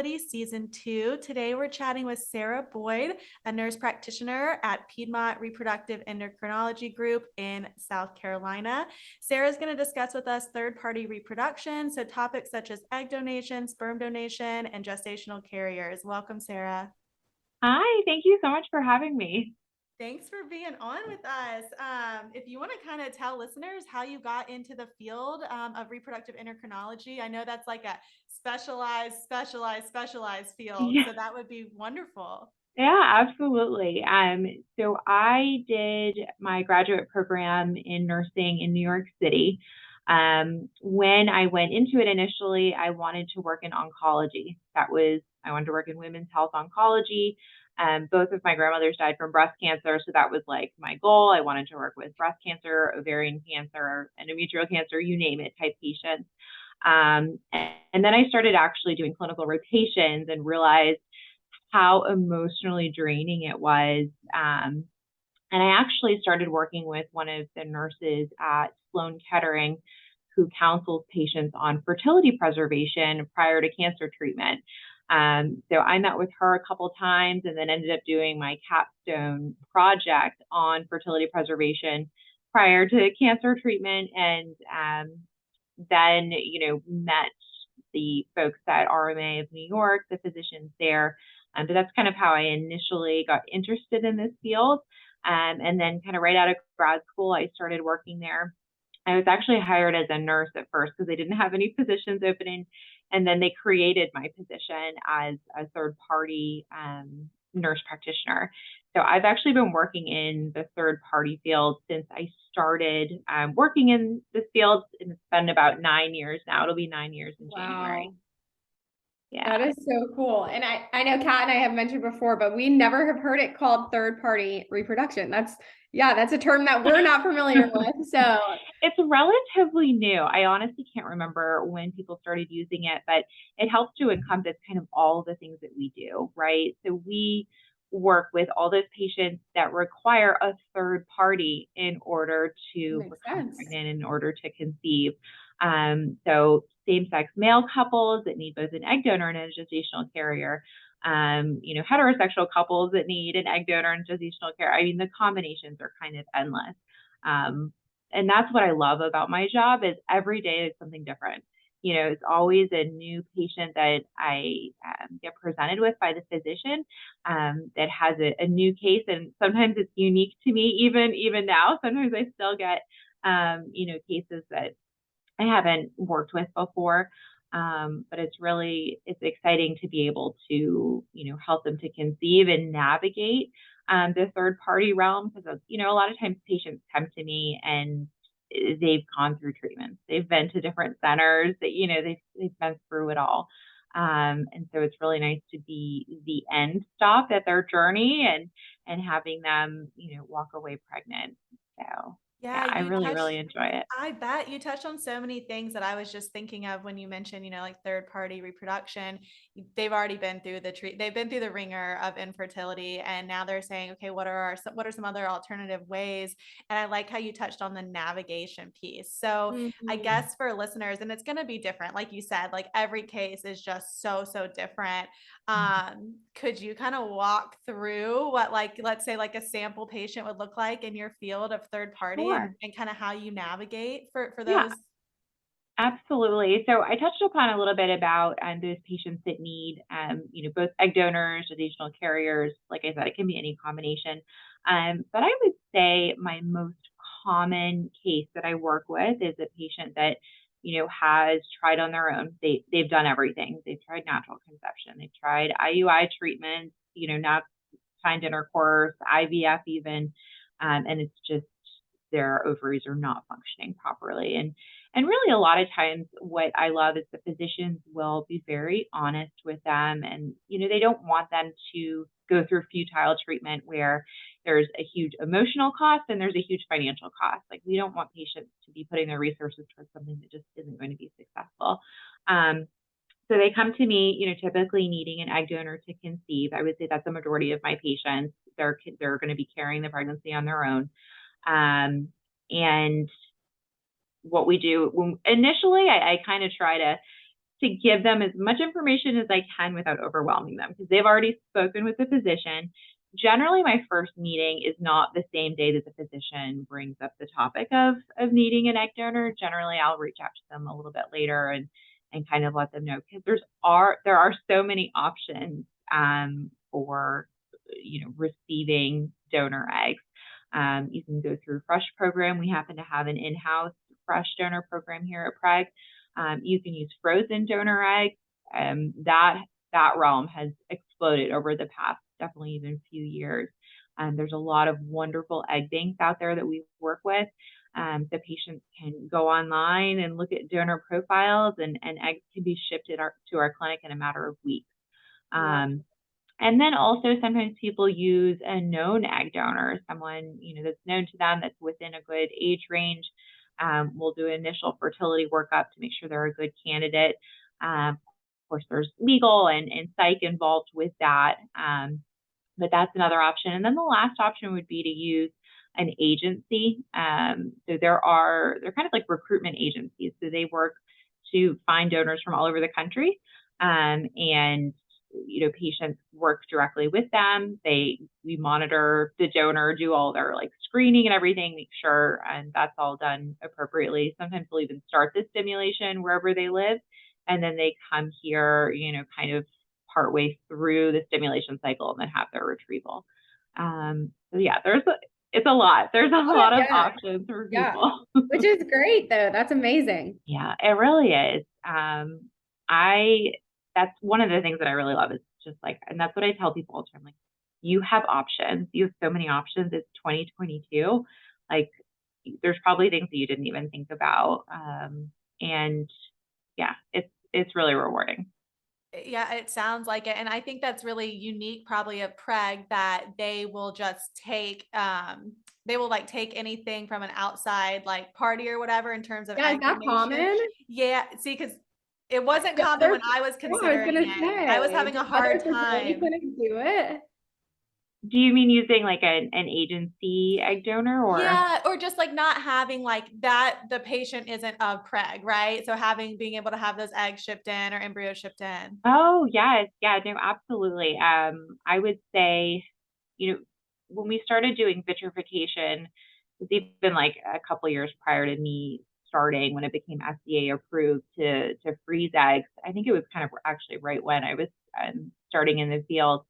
Fertility Season 2. Today we're chatting with Sara Boyd, a nurse practitioner at Piedmont Reproductive Endocrinology Group in South Carolina. Sarah's going to discuss with us third-party reproduction, so topics such as egg donation, sperm donation, and gestational carriers. Welcome, Sara. Hi, thank you so much for having me. Thanks for being on with us. If you want to kind of tell listeners how you got into the field of reproductive endocrinology, I know that's like a specialized field. Yeah, So that would be wonderful. yeah, absolutely. So I did my graduate program in nursing in New York City. When I went into it initially, I wanted to work in oncology. I wanted to work in women's health oncology. Both of my grandmothers died from breast cancer, so that was like my goal. I wanted to work with breast cancer, ovarian cancer, endometrial cancer, you name it, type patients. And then I started actually doing clinical rotations and realized how emotionally draining it was. And I actually started working with one of the nurses at Sloan Kettering who counsels patients on fertility preservation prior to cancer treatment. So I met with her a couple times and then ended up doing my capstone project on fertility preservation prior to cancer treatment. And then, met the folks at RMA of New York, the physicians there. But that's kind of how I initially got interested in this field. And then kind of right out of grad school, I started working there. I was actually hired as a nurse at first because they didn't have any positions opening. And then they created my position as a third party nurse practitioner. So I've actually been working in the third party field since I started working in this field. And it's been about 9 years now. It'll be 9 years in January. Wow. Yeah. That is so cool. And I know Kat and I have mentioned before, but we never have heard it called third party reproduction. That's a term that we're not familiar with. So it's relatively new. I honestly can't remember when people started using it, but it helps to encompass kind of all the things that we do, right? So we work with all those patients that require a third party in order to makes become sense. pregnant, in order to conceive. So same-sex male couples that need both an egg donor and a gestational carrier, heterosexual couples that need an egg donor and gestational care. I mean, the combinations are kind of endless. And that's what I love about my job is every day is something different. It's always a new patient that I get presented with by the physician that has a new case. And sometimes it's unique to me, even now. Sometimes I still get, cases that I haven't worked with before. But it's exciting to be able to, help them to conceive and navigate the third party realm because, a lot of times patients come to me and they've gone through treatments. They've been to different centers that, they've been through it all. And so it's really nice to be the end stop at their journey and having them, walk away pregnant. So yeah, I really enjoy it. I bet you touched on so many things that I was just thinking of when you mentioned, like third party reproduction. They've already been through they've been through the ringer of infertility, and now they're saying, okay, what are some other alternative ways? And I like how you touched on the navigation piece. So I guess for listeners, and it's going to be different, like you said, like every case is just so different. Could you kind of walk through what, like, let's say like a sample patient would look like in your field of third party Sure. and kind of how you navigate for Yeah, those? absolutely. So I touched upon a little bit about those patients that need, both egg donors, gestational carriers. Like I said, it can be any combination. But I would say my most common case that I work with is a patient that, has tried on their own. They've done everything. They've tried natural conception. They've tried IUI treatments, not timed intercourse, IVF even, and it's just their ovaries are not functioning properly. And really a lot of times what I love is the physicians will be very honest with them and, they don't want them to go through futile treatment where there's a huge emotional cost and there's a huge financial cost. Like we don't want patients to be putting their resources towards something that just isn't going to be successful. So they come to me, typically needing an egg donor to conceive. I would say that's the majority of my patients. They're going to be carrying the pregnancy on their own. And what we do initially, I kind of try to give them as much information as I can without overwhelming them, because they've already spoken with the physician. Generally, my first meeting is not the same day that the physician brings up the topic of needing an egg donor. Generally, I'll reach out to them a little bit later and kind of let them know, because there are so many options for receiving donor eggs. You can go through Fresh program. We happen to have an in-house Fresh donor program here at PREG. You can use frozen donor eggs. That realm has exploded over the past, definitely even few years. There's a lot of wonderful egg banks out there that we work with. The patients can go online and look at donor profiles, and eggs can be shipped to our clinic in a matter of weeks. And then also sometimes people use a known egg donor, someone that's known to them, that's within a good age range. We'll do an initial fertility workup to make sure they're a good candidate. Of course, there's legal and psych involved with that, but that's another option. And then the last option would be to use an agency. So they're kind of like recruitment agencies. So they work to find donors from all over the country, and patients work directly with them. We monitor the donor, do all their screening and everything, make sure, and that's all done appropriately. Sometimes we'll even start the stimulation wherever they live, and then they come here, kind of partway through the stimulation cycle and then have their retrieval. So yeah, it's a lot. There's a lot of options for people. Which is great though. That's amazing. Yeah, it really is. That's one of the things that I really love, is just and that's what I tell people all the time. You have options. You have so many options. It's 2022. There's probably things that you didn't even think about. And yeah, it's really rewarding. Yeah, it sounds like it. And I think that's really unique probably of PREG, that they will just take, take anything from an outside party or whatever in terms of egg donation. Is that common? Yeah. See, because it wasn't common when I was considering it. I was having a hard time. Couldn't do it. Do you mean using an agency egg donor, or? Yeah, or just not having that the patient isn't of PREG, right? So being able to have those eggs shipped in or embryos shipped in. Oh yes, yeah, no, absolutely. I would say, when we started doing vitrification, it's even a couple years prior to me starting, when it became FDA approved to freeze eggs. I think it was kind of actually right when I was starting in the field.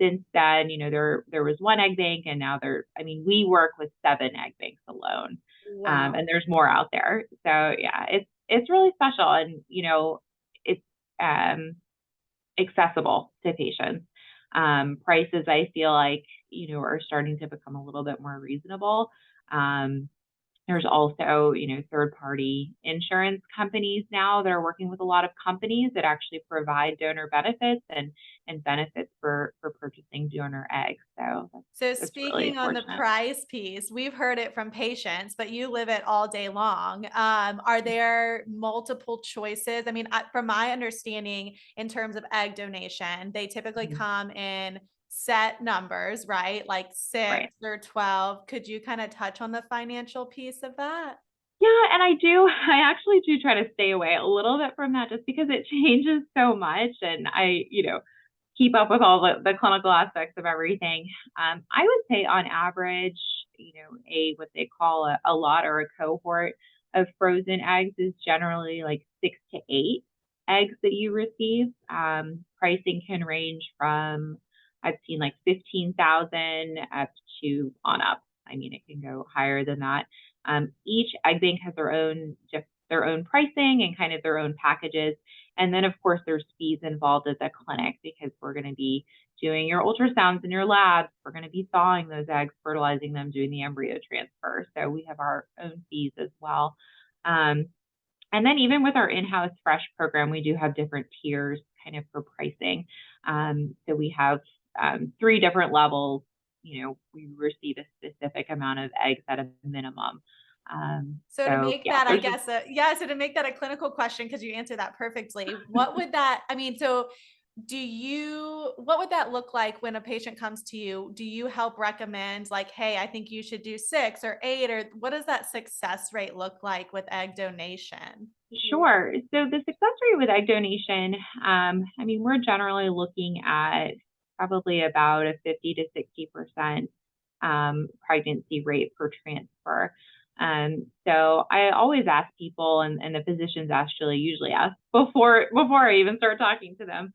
Since then, there was one egg bank, and now we work with 7 egg banks alone. Wow. And there's more out there. So yeah, it's really special, and it's accessible to patients. Prices, I feel are starting to become a little bit more reasonable. There's also, third-party insurance companies now that are working with a lot of companies that actually provide donor benefits and benefits for purchasing donor eggs. So speaking really on the price piece, we've heard it from patients, but you live it all day long. Are there multiple choices? I mean, from my understanding, in terms of egg donation, they typically come in set numbers, right? 6 or 12. Could you kind of touch on the financial piece of that? Yeah, and I actually do try to stay away a little bit from that, just because it changes so much, and I, keep up with all the clinical aspects of everything. I would say on average, what they call a lot or a cohort of frozen eggs is generally 6 to 8 eggs that you receive. Pricing can range from, I've seen 15,000 up to on up. It can go higher than that. Each egg bank has their own pricing and kind of their own packages. And then of course there's fees involved at the clinic, because we're going to be doing your ultrasounds in your labs. We're going to be thawing those eggs, fertilizing them, doing the embryo transfer. So we have our own fees as well. And then even with our in-house Fresh program, we do have different tiers kind of for pricing. So we have 3 different levels. We receive a specific amount of eggs at a minimum. So to make that, so to make that a clinical question, because you answered that perfectly, what would that, so what would that look like when a patient comes to you? Do you help recommend like, hey, I think you should do 6 or 8, or what does that success rate look like with egg donation? Sure. So the success rate with egg donation, I mean, we're generally looking at probably about a 50 to 60% pregnancy rate per transfer. So I always ask people, and the physicians actually usually ask before I even start talking to them,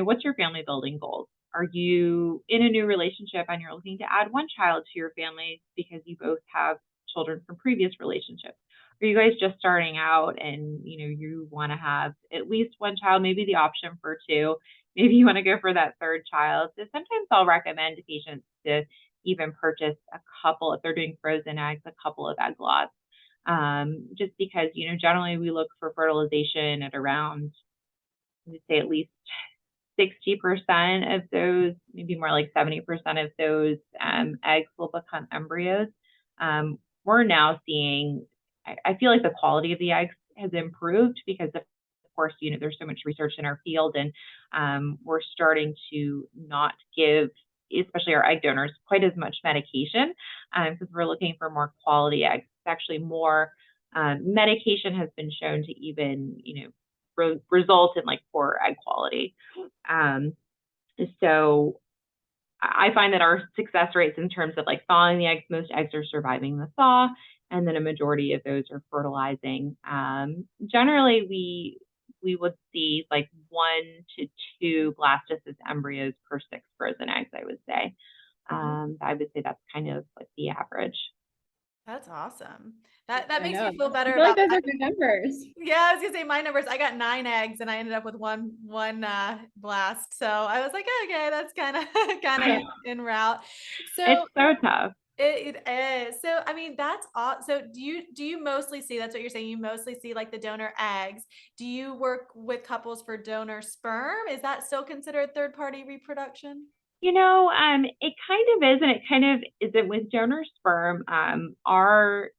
what's your family building goals? Are you in a new relationship and you're looking to add one child to your family because you both have children from previous relationships? Are you guys just starting out and you want to have at least one child, maybe the option for 2, maybe you want to go for that 3rd child? So sometimes I'll recommend to patients to even purchase a couple, if they're doing frozen eggs, a couple of egg lots, just because generally we look for fertilization at around, I would say, at least 60% of those, maybe more like 70% of those eggs will become embryos. We're now seeing, I feel like the quality of the eggs has improved because of course, there's so much research in our field, and we're starting to not give, especially our egg donors, quite as much medication because we're looking for more quality eggs. It's actually more medication has been shown to even, result in like poor egg quality. So I find that our success rates in terms of like thawing the eggs, most eggs are surviving the thaw, and then a majority of those are fertilizing. Generally, we would see like 1 to 2 blastocyst embryos per 6 frozen eggs, I would say. I would say that's kind of like the average. That's awesome. That I makes know. me feel better I feel like about those are good numbers. Yeah, I was gonna say my numbers. I got 9 eggs and I ended up with one blast. So I was like, okay, that's kind of kind of en route. It's So so tough. it is. So I mean, that's all. So do you mostly see, that's what you're saying, you mostly see like the donor eggs. Do you work with couples for donor sperm? Is that still considered third party reproduction? It kind of is, and it kind of isn't with donor sperm. Our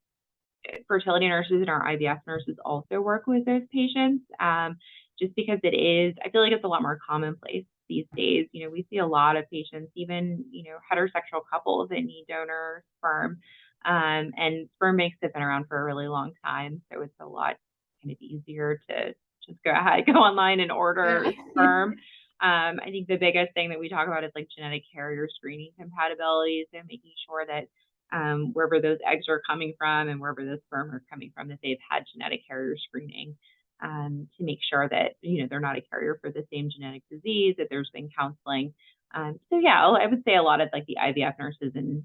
fertility nurses and our IVF nurses also work with those patients, just because it is, I feel like it's a lot more commonplace these days. We see a lot of patients, even, heterosexual couples that need donor sperm. And sperm banks have been around for a really long time. So it's a lot kind of easier to just go ahead, go online and order sperm. I think the biggest thing that we talk about is like genetic carrier screening compatibility. So making sure that wherever those eggs are coming from and wherever those sperm are coming from, that they've had genetic carrier screening to make sure that they're not a carrier for the same genetic disease, that there's been counseling. So yeah, I would say a lot of like the IVF nurses and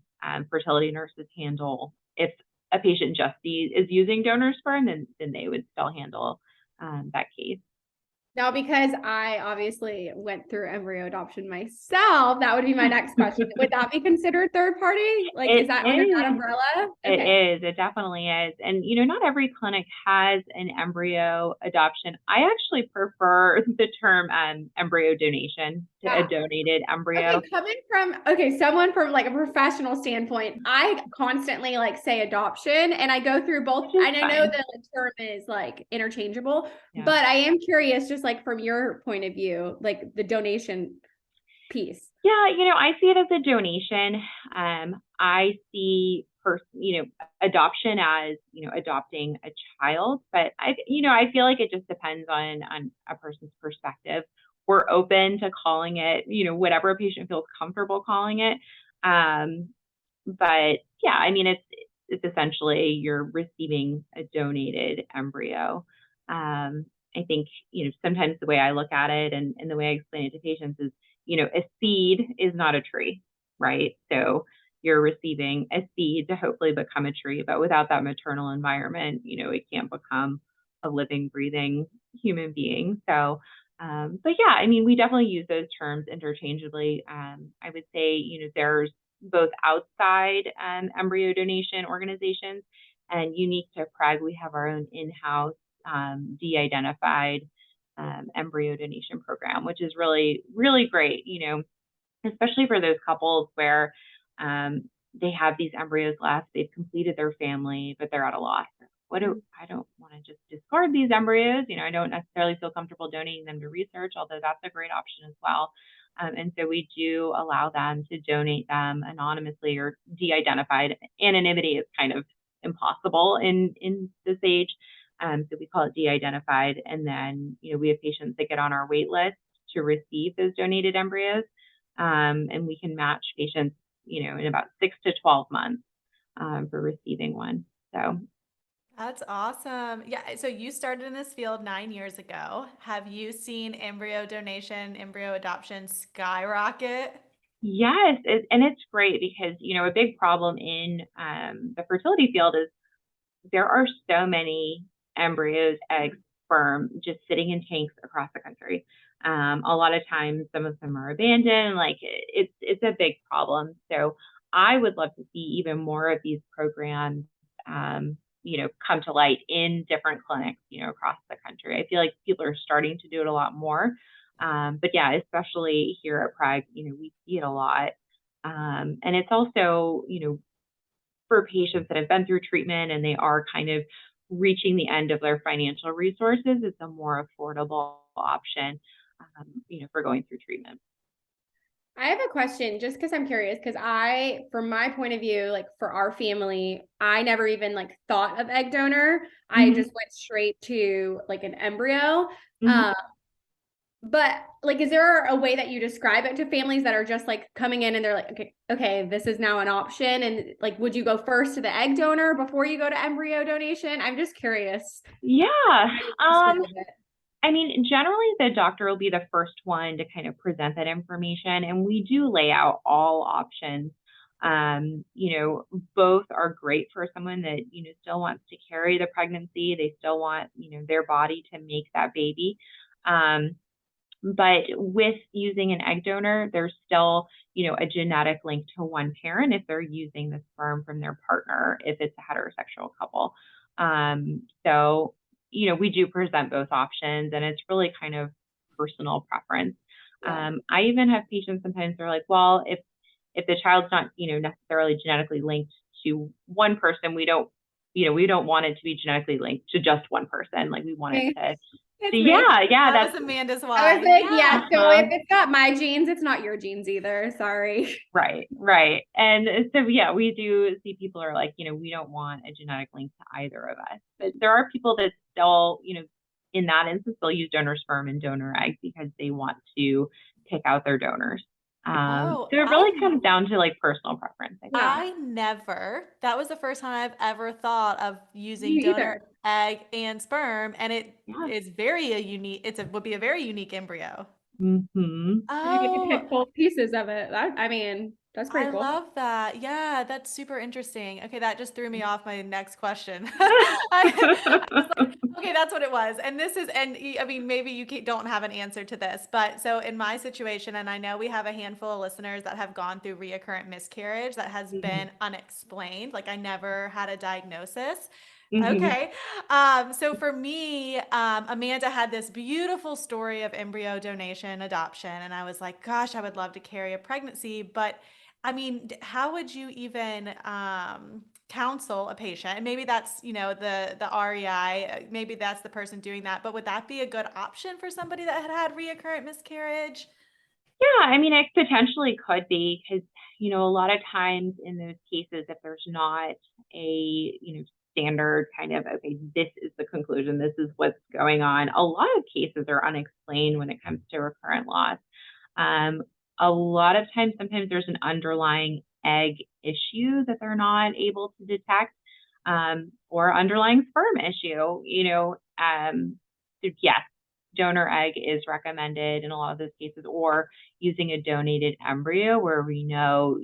fertility nurses handle, if a patient just is using donor sperm, then they would still handle that case. Now, because I obviously went through embryo adoption myself, that would be my next question. Would that be considered third party? Like, is that under that umbrella? It is. It definitely is. And, not every clinic has an embryo adoption. I actually prefer the term embryo donation to a donated embryo. Okay, coming from, someone from like a professional standpoint, I constantly like say adoption and I go through both. And I know that the term is like interchangeable, but I am curious, just like from your point of view, like the donation piece. Yeah, I see it as a donation. I see adoption as, adopting a child, but I feel like it just depends on a person's perspective. We're open to calling it, whatever a patient feels comfortable calling it. But yeah, I mean, it's essentially you're receiving a donated embryo. I think, sometimes the way I look at it and the way I explain it to patients is, a seed is not a tree, right? So you're receiving a seed to hopefully become a tree, but without that maternal environment, it can't become a living, breathing human being. So, but yeah, I mean, we definitely use those terms interchangeably. I would say, there's both outside embryo donation organizations, and unique to PREG, we have our own in-house de-identified embryo donation program, which is really, really great, especially for those couples where they have these embryos left, they've completed their family, but they're at a loss. I don't want to just discard these embryos. I don't necessarily feel comfortable donating them to research, although that's a great option as well. And so we do allow them to donate them anonymously or de-identified. Anonymity is kind of impossible in this age. So we call it de-identified. And then, we have patients that get on our wait list to receive those donated embryos. And we can match patients, in about 6 to 12 months for receiving one. So That's awesome. Yeah. So you started in this field 9 years ago. Have you seen embryo donation, embryo adoption skyrocket? yes, and it's great because, a big problem in the fertility field is there are so many embryos, eggs, sperm just sitting in tanks across the country. A lot of times, some of them are abandoned. Like it's a big problem. So I would love to see even more of these programs, come to light in different clinics, across the country. I feel like people are starting to do it a lot more. But yeah, especially here at PREG, we see it a lot. And it's also, for patients that have been through treatment and they are kind of reaching the end of their financial resources, it's a more affordable option, for going through treatment. I have a question just because I'm curious, because from my point of view, like for our family, I never even like thought of egg donor. Mm-hmm. I just went straight to like an embryo. Mm-hmm. But like, is there a way that you describe it to families that are just like coming in and they're like, okay, this is now an option? And like, would you go first to the egg donor before you go to embryo donation? I'm just curious. Yeah. I mean, generally the doctor will be the first one to kind of present that information, and we do lay out all options. Both are great for someone that, still wants to carry the pregnancy. They still want, their body to make that baby. But with using an egg donor, there's still, a genetic link to one parent if they're using the sperm from their partner, if it's a heterosexual couple. So, we do present both options, and it's really kind of personal preference. Yeah. I even have patients sometimes they're like, well, if the child's not, necessarily genetically linked to one person, we don't want it to be genetically linked to just one person. Like we want it to. That was Amanda's wife. I was like, so if it's not my genes, it's not your genes either. Sorry. Right. And so, we do see people are like, we don't want a genetic link to either of us. But there are people that still, in that instance, they'll use donor sperm and donor egg because they want to pick out their donors. So it really comes down to like personal preference. That was the first time I've ever thought of using donor egg and sperm, and it is very unique. Would be a very unique embryo. Mm-hmm. You get to pick both pieces of it. That's pretty cool. I love that. Yeah, that's super interesting. Okay, that just threw me off my next question. I was like, okay, that's what it was. And I mean, maybe you don't have an answer to this, but so in my situation, and I know we have a handful of listeners that have gone through reoccurrent miscarriage that has been unexplained. Like I never had a diagnosis. Okay. So for me, Amanda had this beautiful story of embryo donation adoption. And I was like, gosh, I would love to carry a pregnancy, but I mean, how would you even counsel a patient? And maybe that's, the REI, maybe that's the person doing that, but would that be a good option for somebody that had reoccurrent miscarriage? Yeah, I mean, it potentially could be because, a lot of times in those cases, if there's not a, standard kind of, okay, this is the conclusion, this is what's going on. A lot of cases are unexplained when it comes to recurrent loss. A lot of times, sometimes there's an underlying egg issue that they're not able to detect, or underlying sperm issue, so yes, donor egg is recommended in a lot of those cases, or using a donated embryo where we know,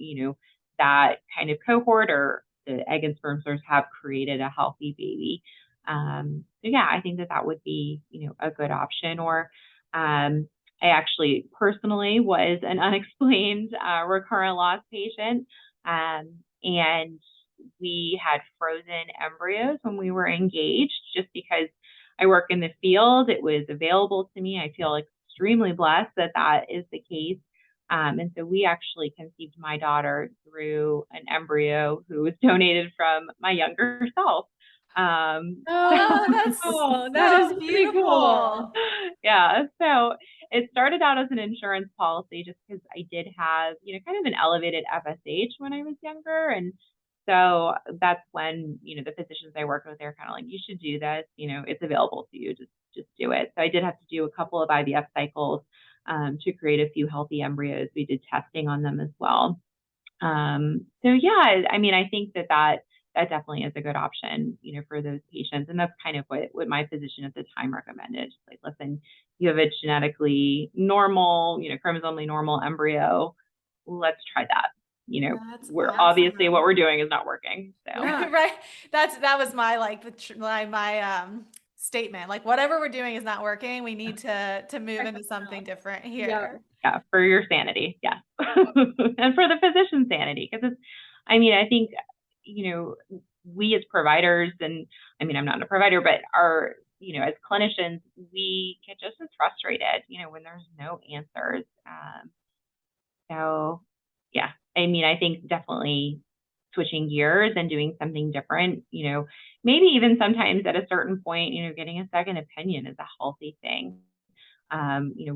that kind of cohort or the egg and sperm source have created a healthy baby. So yeah, I think that would be, a good option. Or I actually personally was an unexplained recurrent loss patient, and we had frozen embryos when we were engaged just because I work in the field. It was available to me. I feel extremely blessed that is the case. And so we actually conceived my daughter through an embryo who was donated from my younger self. That's Oh, so that is pretty beautiful. cool. Yeah. So it started out as an insurance policy just because I did have, kind of an elevated FSH when I was younger. And so that's when, the physicians I worked with, they're kind of like, you should do this, it's available to you, just do it. So I did have to do a couple of IVF cycles to create a few healthy embryos. We did testing on them as well. So yeah, I mean, I think that definitely is a good option, for those patients. And that's kind of what my physician at the time recommended. Just like, listen, you have a genetically normal, chromosomally normal embryo. Let's try that. That's We're obviously what awesome. we're doing is not working. So Yeah. Right. That was my statement. Like whatever we're doing is not working. We need to move into something different here. yeah, for your sanity, yes, and for the physician's sanity, because I mean, I think we as providers, and I mean, I'm not a provider, but as clinicians, we get just as frustrated, when there's no answers. So yeah, I mean, I think definitely switching gears and doing something different, maybe even sometimes at a certain point, getting a second opinion is a healthy thing.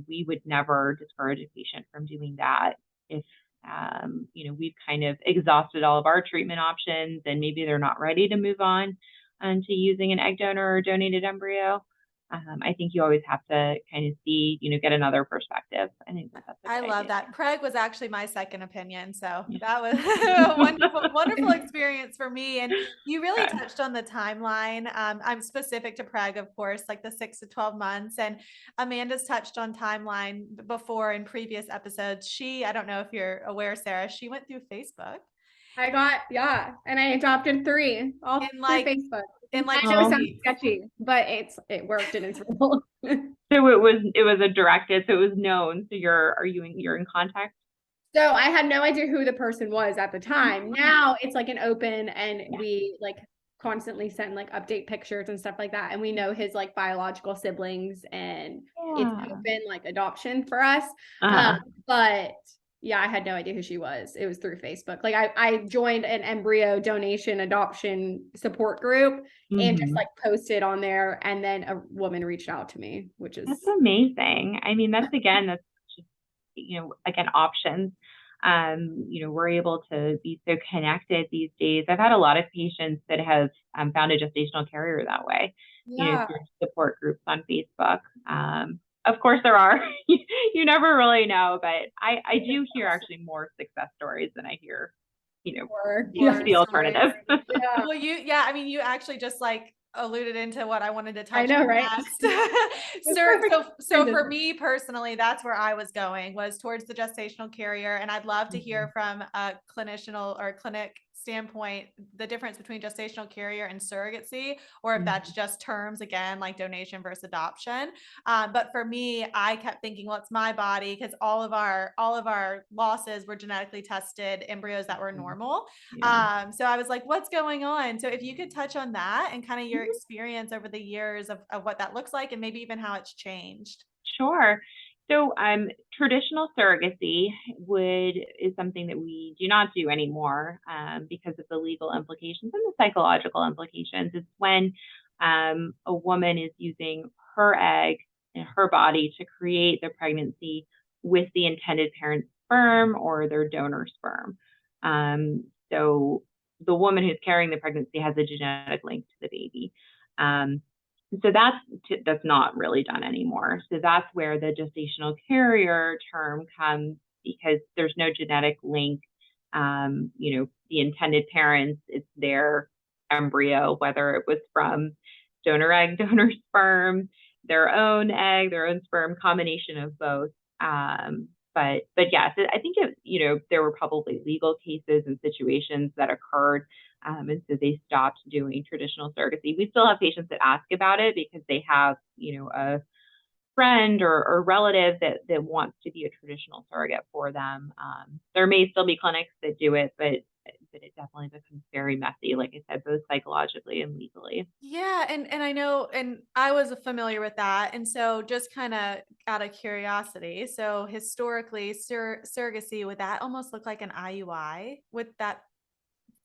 We would never discourage a patient from doing that if, we've kind of exhausted all of our treatment options and maybe they're not ready to move on to using an egg donor or donated embryo. I think you always have to kind of see, get another perspective. I think that's a I good love idea. that. PREG was actually my second opinion. So Yeah. that was a wonderful experience for me. And you really Good. touched on the timeline. I'm specific to PREG, of course, like the 6 to 12 months. And Amanda's touched on timeline before in previous episodes. I don't know if you're aware, Sarah, she went through Facebook. And I adopted 3 all And through Facebook. and like I know it 2 sounds weeks. sketchy, but it worked and it's real. So it was a directed, so it was known. So you're in contact? So I had no idea who the person was at the time. Now it's like an open, and we like constantly send like update pictures and stuff like that. And we know his like biological siblings, and it's open like adoption for us. But yeah, I had no idea who she was. It was through Facebook. Like I joined an embryo donation adoption support group and just like posted on there, and then a woman reached out to me, which is That's amazing. I mean, that's just, again, options. We're able to be so connected these days. I've had a lot of patients that have found a gestational carrier that way, through support groups on Facebook. Of course there are, you never really know, but I do hear actually more success stories than I hear, the alternative. Well, I mean, you actually just like alluded into what I wanted to touch I know, on right? next. So for me personally, that's where I was going, was towards the gestational carrier. And I'd love to hear from a clinicianal or clinic standpoint, the difference between gestational carrier and surrogacy, or if that's just terms again, like donation versus adoption. But for me, I kept thinking, well, it's my body, because all of our losses were genetically tested embryos that were normal. So I was like, what's going on? So if you could touch on that and kind of your experience over the years of what that looks like, and maybe even how it's changed. Sure. So traditional surrogacy is something that we do not do anymore because of the legal implications and the psychological implications. It's when a woman is using her egg in her body to create the pregnancy with the intended parent's sperm or their donor sperm. So the woman who's carrying the pregnancy has a genetic link to the baby. So that's not really done anymore. So that's where the gestational carrier term comes, because there's no genetic link. The intended parents, it's their embryo, whether it was from donor egg, donor sperm, their own egg, their own sperm, combination of both. But yes, I think there were probably legal cases and situations that occurred. And so they stopped doing traditional surrogacy. We still have patients that ask about it because they have, a friend or relative that wants to be a traditional surrogate for them. There may still be clinics that do it, but it definitely becomes very messy, like I said, both psychologically and legally. Yeah, and I know, and I was familiar with that. And so just kind of out of curiosity, so historically, surrogacy, would that almost look like an IUI? Would that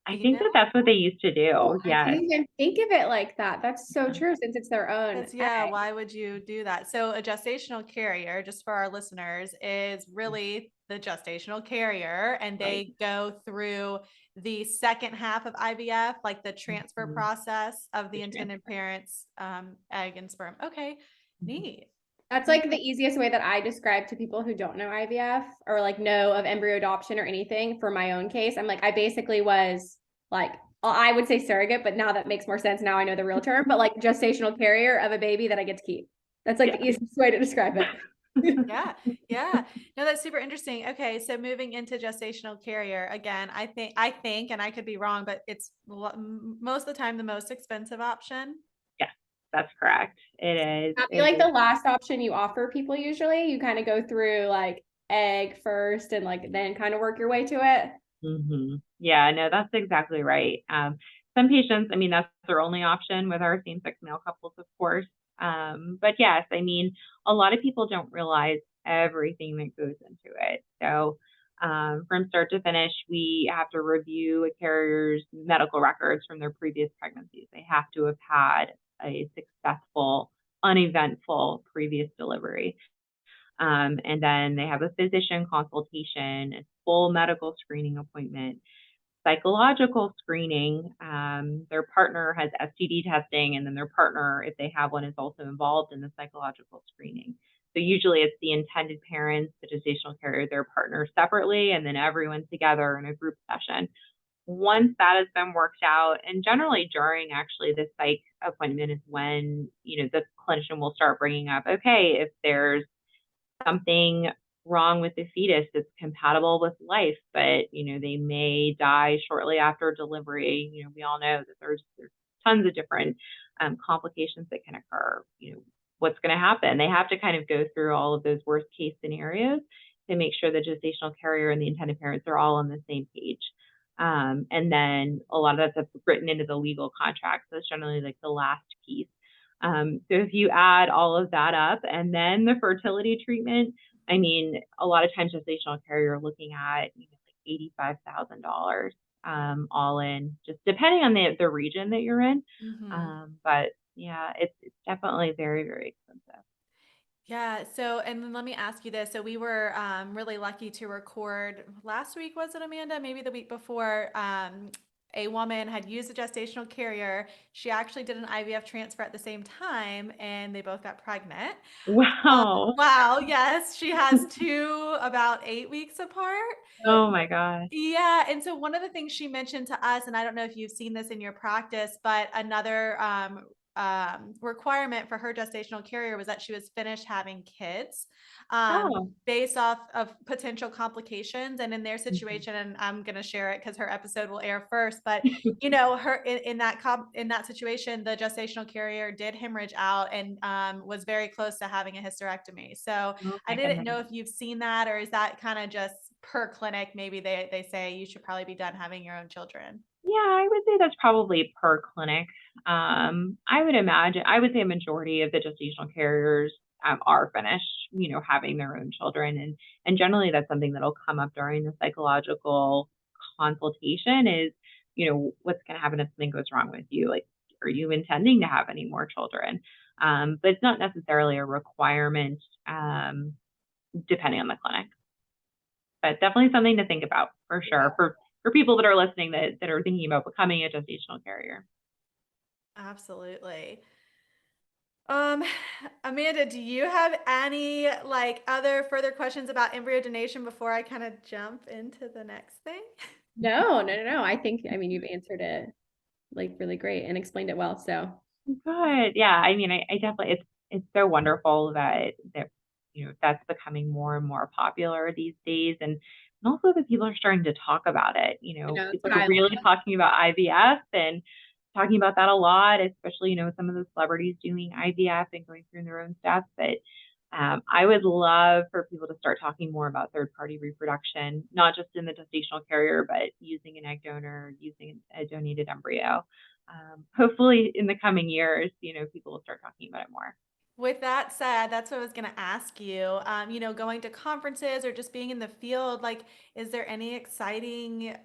I You think know? that that's what they used to do. Oh, I Yes. didn't even think of it like that. That's so true since it's their own That's, yeah, egg. why would you do that? So a gestational carrier, just for our listeners, is really the gestational carrier, and Right. they go through the second half of IVF, like the transfer Mhm. process of the The intended transfer. parent's egg and sperm. Okay, Mhm. neat. That's like the easiest way that I describe to people who don't know IVF or like know of embryo adoption or anything. For my own case, I'm like, I basically was like, I would say surrogate, but now that makes more sense. Now I know the real term, but like gestational carrier of a baby that I get to keep. That's like Yeah. the easiest way to describe it. Yeah, yeah. No, that's super interesting. Okay, so moving into gestational carrier again, I think, and I could be wrong, but it's most of the time the most expensive option. Yes, that's correct. It is. That'd be It like is. the last option you offer people usually. You kind of go through like egg first and like then kind of work your way to it. Yeah, no, that's exactly right. Some patients, I mean, that's their only option with our same-sex male couples, of course. But yes, I mean, a lot of people don't realize everything that goes into it. So, from start to finish, we have to review a carrier's medical records from their previous pregnancies. They have to have had a successful, uneventful previous delivery. And then they have a physician consultation, a full medical screening appointment, psychological screening. Their partner has STD testing, and then their partner, if they have one, is also involved in the psychological screening. So usually it's the intended parents, the gestational carrier, their partners separately, and then everyone together in a group session. Once that has been worked out, and generally during actually the psych appointment is when, the clinician will start bringing up, okay, if there's something wrong with the fetus that's compatible with life, but they may die shortly after delivery. We all know that there's tons of different complications that can occur. What's going to happen? They have to kind of go through all of those worst case scenarios to make sure the gestational carrier and the intended parents are all on the same page. And then a lot of that stuff's written into the legal contract. So it's generally like the last piece. So if you add all of that up and then the fertility treatment, I mean, a lot of times gestational care, you're looking at like $85,000 all in, just depending on the region that you're in. Mm-hmm. But yeah, it's definitely very, very expensive. Yeah. So, and then let me ask you this. So, we were really lucky to record last week, was it, Amanda? Maybe the week before. A woman had used a gestational carrier. She actually did an IVF transfer at the same time, and they both got pregnant. Wow. Wow. Yes. She has two about 8 weeks apart. Oh my gosh. Yeah. And so one of the things she mentioned to us, and I don't know if you've seen this in your practice, but another requirement for her gestational carrier was that she was finished having kids Oh. based off of potential complications. And in their Mhm. situation, and I'm going to share it because her episode will air first, but her in that situation, the gestational carrier did hemorrhage out and was very close to having a hysterectomy. So Oh I my didn't goodness. know if you've seen that, or is that kind of just per clinic? Maybe they say you should probably be done having your own children. Yeah, I would say that's probably per clinic. I would say a majority of the gestational carriers are finished, having their own children. And generally that's something that'll come up during the psychological consultation is, what's going to happen if something goes wrong with you? Like, are you intending to have any more children? But it's not necessarily a requirement, depending on the clinic, but definitely something to think about for sure for people that are listening that are thinking about becoming a gestational carrier. Absolutely. Um, Amanda, do you have any like other further questions about embryo donation before I kind of jump into the next thing? No. I mean, you've answered it like really great and explained it well. So Good. Yeah. I mean, I definitely it's so wonderful that that's becoming more and more popular these days. And also that people are starting to talk about it. that's People what are I really love. talking about IVF and talking about that a lot, especially, with some of the celebrities doing IVF and going through their own steps. But I would love for people to start talking more about third party reproduction, not just in the gestational carrier, but using an egg donor, using a donated embryo. Hopefully in the coming years, people will start talking about it more. With that said, that's what I was going to ask you. Going to conferences or just being in the field, like, is there any exciting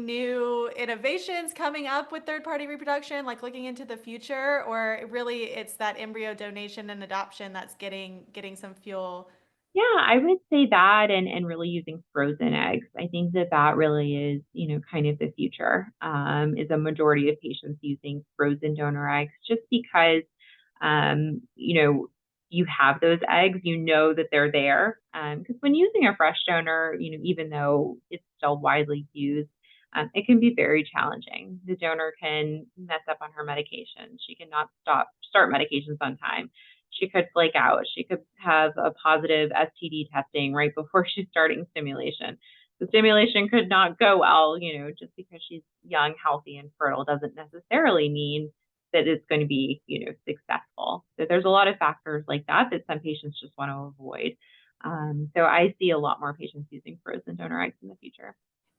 new innovations coming up with third-party reproduction, like looking into the future, or really it's that embryo donation and adoption that's getting some fuel? Yeah, I would say that and really using frozen eggs. I think that that really is, kind of the future, is a majority of patients using frozen donor eggs just because, um, you know, you have those eggs, that they're there. Because when using a fresh donor, even though it's still widely used, it can be very challenging. The donor can mess up on her medication. She cannot start medications on time. She could flake out. She could have a positive STD testing right before she's starting stimulation. The stimulation could not go well, just because she's young, healthy, and fertile doesn't necessarily mean that it's going to be, successful. So there's a lot of factors like that that some patients just want to avoid. So I see a lot more patients using frozen donor eggs in the future.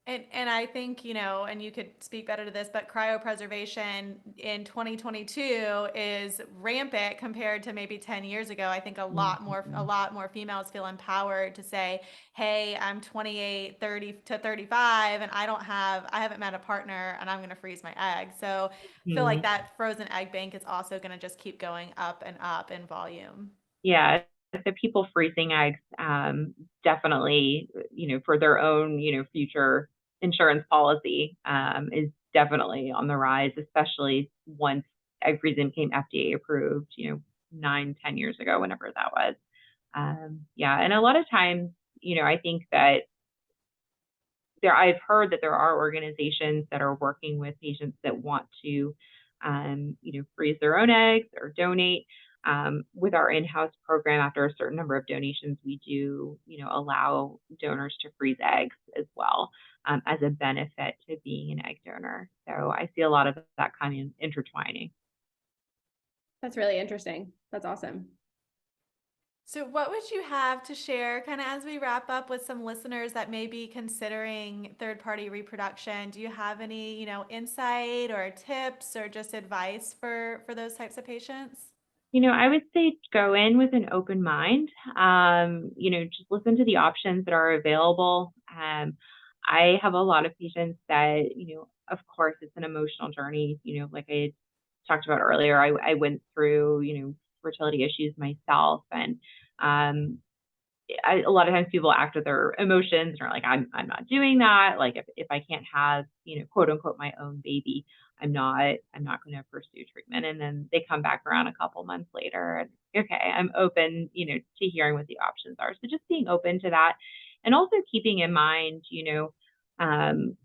And I think, and you could speak better to this, but cryopreservation in 2022 is rampant compared to maybe 10 years ago. I think a lot more females feel empowered to say, hey, I'm 28, 30 to 35 and I haven't met a partner and I'm going to freeze my eggs. So I feel like that frozen egg bank is also going to just keep going up and up in volume. Yeah, the people freezing eggs, definitely, for their own, future insurance policy, is definitely on the rise, especially once egg freezing became FDA approved, 9, 10 years ago, whenever that was. Yeah, and a lot of times, I think that I've heard that there are organizations that are working with patients that want to, freeze their own eggs or donate. With our in-house program, after a certain number of donations, we do, allow donors to freeze eggs as well, as a benefit to being an egg donor. So I see a lot of that kind of intertwining. That's really interesting. That's awesome. So what would you have to share kind of as we wrap up with some listeners that may be considering third-party reproduction? Do you have any, insight or tips or just advice for those types of patients? I would say go in with an open mind. Just listen to the options that are available. I have a lot of patients that, of course, it's an emotional journey. Like I talked about earlier, I went through, fertility issues myself, and a lot of times people act with their emotions and are like, I'm not doing that. Like if I can't have, quote unquote, my own baby, I'm not going to pursue treatment. And then they come back around a couple months later and okay, I'm open, to hearing what the options are. So just being open to that, and also keeping in mind,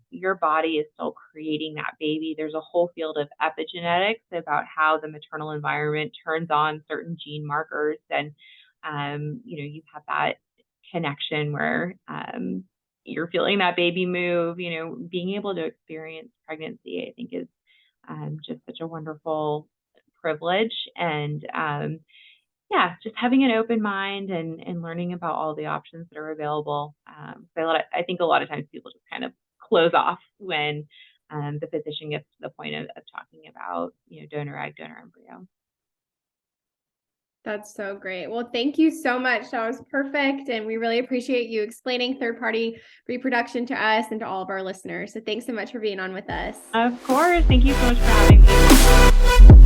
your body is still creating that baby. There's a whole field of epigenetics about how the maternal environment turns on certain gene markers, and you have that connection where you're feeling that baby move, being able to experience pregnancy, I think is just such a wonderful privilege. And yeah, just having an open mind and learning about all the options that are available. I think a lot of times people just kind of close off when the physician gets to the point of talking about, donor egg, donor embryo. That's so great. Well, thank you so much. That was perfect. And we really appreciate you explaining third-party reproduction to us and to all of our listeners. So thanks so much for being on with us. Of course. Thank you so much for having me.